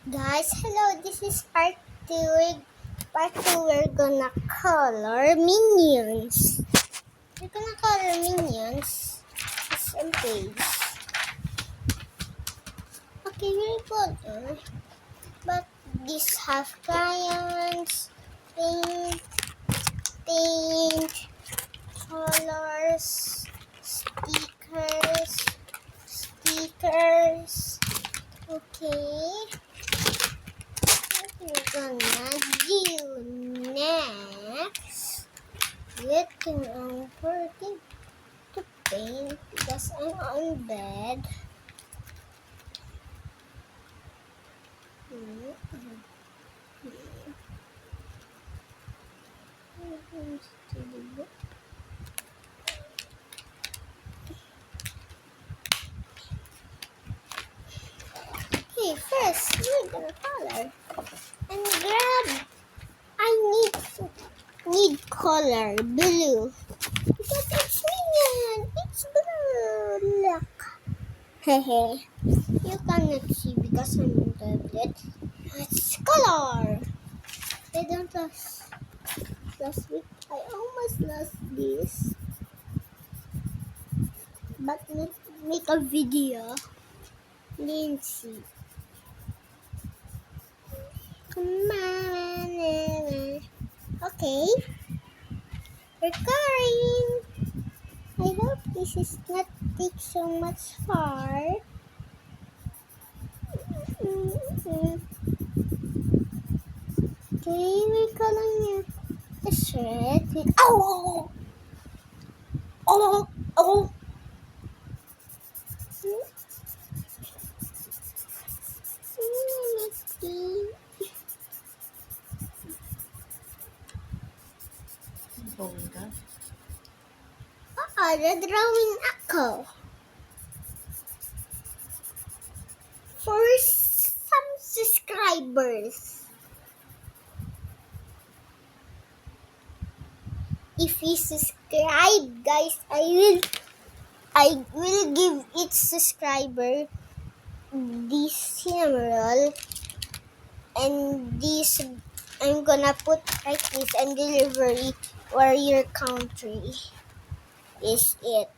Guys, hello, this is part 2. Part 2, we're gonna color minions. We're gonna color minions. It's on page. Okay, we're color. But these have crayons, paint, colors, stickers. Okay. We're gonna do next. Getting working to paint because I'm on bed. Okay, first we're gonna color and grab. I need color blue because it's minion. It's blue. Look. Hehe. You cannot see because I'm on tablet. It's color. I don't last week. I almost lost this, but make a video. Lindsay. Come on. Okay. Recording. I hope this is not take so much far. Okay, we're calling the shirt. Oh! Oh! Oh! Drawing ka? Drawing ako. For some subscribers. If you subscribe, guys, I will give each subscriber this emerald, and this I'm gonna put like this and delivery where your country is it.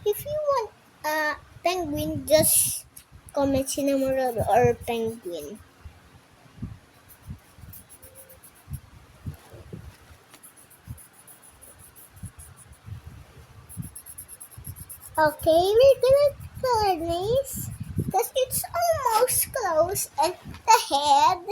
If you want a penguin, just comment emerald or penguin. Okay, we're gonna color this because it's almost close and the head.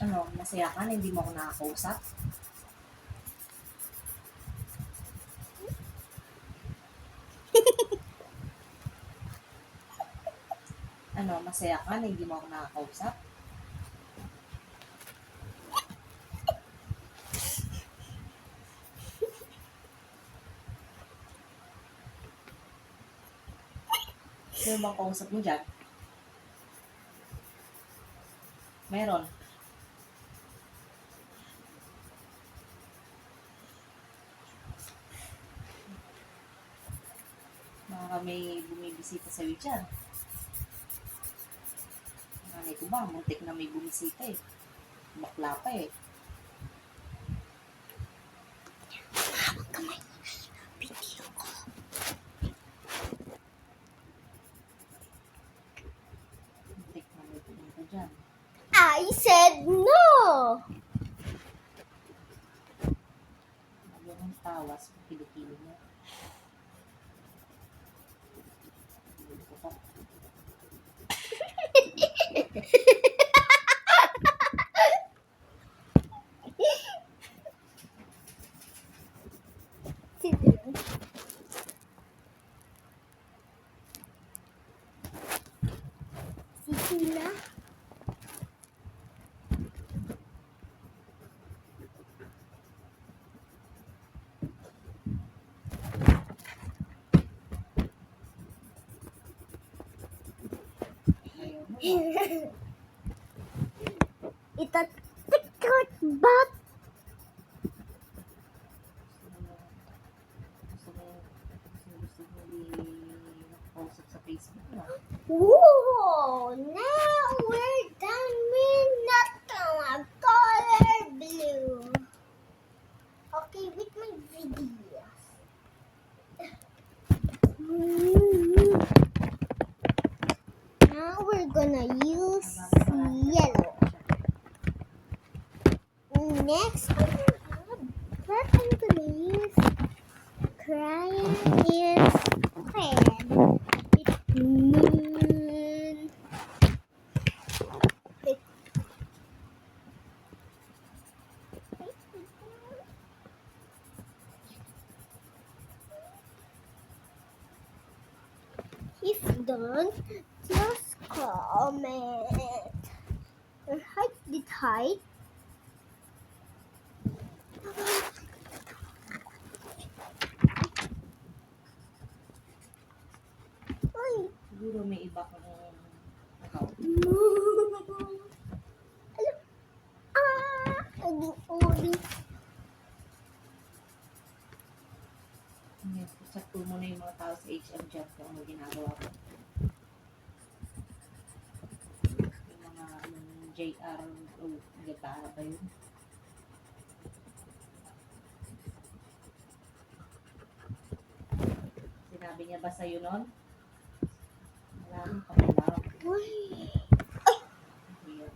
Ano, masaya ka na hindi mo ako nakakausap? Ano, masaya ka na hindi mo ako nakakausap? Sino bang kausap mo dyan? Meron. Baka may bumibisita sa'yo dyan. Nanay ko ba, muntik na may bumisita eh. Bakla pa eh. Kamay. Video ko. Muntik na may pumunta dyan. I said no. Ayaw ng tawas, kilo-kilo mo. Kilo ko pa. sila. Ayaw mo. It's a secret bot. Gusto mo i-post sa Facebook mo. Whoa! Now we're done with not color blue. Okay, with my videos. Now we're gonna use yellow. Next, what I'm gonna use crayon is red. It's moon. If done, just comment or hide the height. Ay. Siguro may iba kang account. Alam. Odi. Sakto mo na yung mga tao sa HM chat kung ano ginagawa ko. Yung mga JR o gitara ba yun? Sinabi niya ba sa'yo nun? Maraming pangalaw. Uy. Hindi.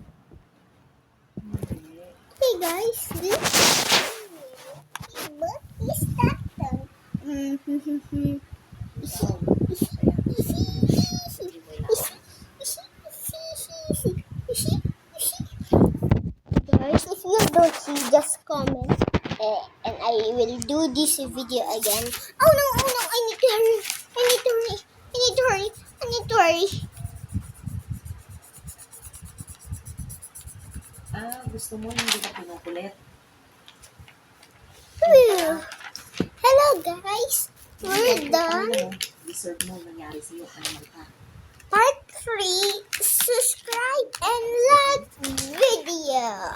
Hindi. Hey guys, this what is that then? Guys, if you don't see, just comment and I will do this video again. Oh no, I need to hurry. I need to hurry. Gusto mo hindi ka pinukulit? Hello guys, we're done. Deserve mo nangyari sa'yo. Ano man ka? Part 3, subscribe and like video.